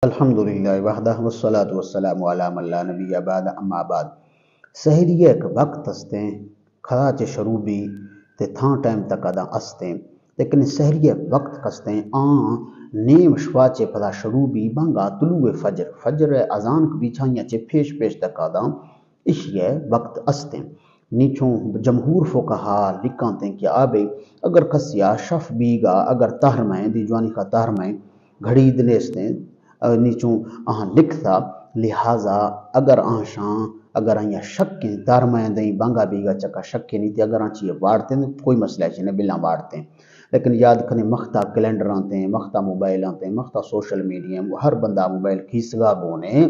الحمدللہ وحدہ والصلاة والسلام علی من لا نبی بعد اما بعد سحری ایک وقت ہستیں کھڑا چے شروبی تے تھاں ٹائم تک ادا ہستیں لیکن سحری وقت کستیں نیم شوا چے پدا شروبی بانگا طلوع فجر اذان کو بیچھائیاں چے پیش تک ادا اشیاء وقت ہستیں نیچوں جمہور فقہا لکھانتے کہ آبے اگر کسیا شف بیگا اگر تہرمائیں دی جوانی کا تہرمائیں گھڑی دلیستیں نیچوں لکھتا لہٰذا اگر اگر شکیں تہرمائیں دیں بانگا بیگا چکا شکیں نہیں تے اگر یہ وارتے ہیں کوئی مسئلہ نہیں بلا وارتے ہیں لیکن یاد کریں مختہ کیلنڈر آتے ہیں مختہ موبائل آتے ہیں مختہ سوشل میڈیا ہر بندہ موبائل کھیسگا بونے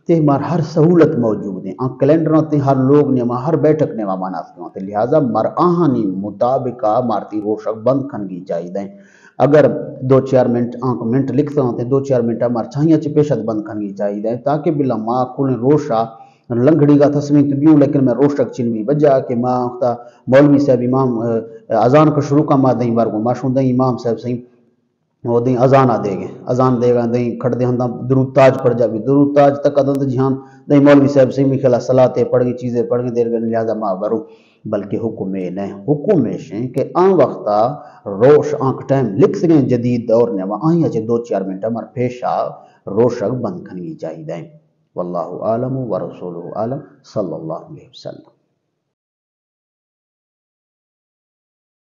تے مار ہر سہولت موجود ہیں کیلنڈر آتے ہیں ہر لوگ نے ہر بیٹھک نے منافق ہوتے ہیں لہٰذا مر آہانی مطابقہ مارتی روشک بند کھنگی چاہیے دیں اگر 2-4 منٹ لکھتے ہوتے ہیں 2-4 منٹ ہمار چھائیاں چے پیشت بند کھنگی چاہیے دیں تاکہ بلا ماں کھولیں روشا لنگڑی گا تسمیں تو بیوں لیکن میں روشک چنوی بجا کہ ماں اختا مولوی صاحب امام اذان کا شروع کا ماں دیں بارگو ماں شون دیں امام صاحب صحیح وہ دیں اذان اذان دے گا دیں کھڑ دیں ہندہ درود تاج پڑھ جا بھی درود تاج تک ادھا جہان دیں مولوی صاحب صحیح مخلا صلاة پڑھ گئی چیزیں پڑھ گئی دیر گئے لہذا ماں برو بلکہ حکم نہیں حکم ہے کہ وقتا روش ٹائم لکھ سکیں جدید دور نے آئیں اچھے 2-4 منٹ ہمار پیشا روشک بند کھنگی چاہیے دیں واللہ عالم ورسولہ عالم صلی اللہ علیہ وسلم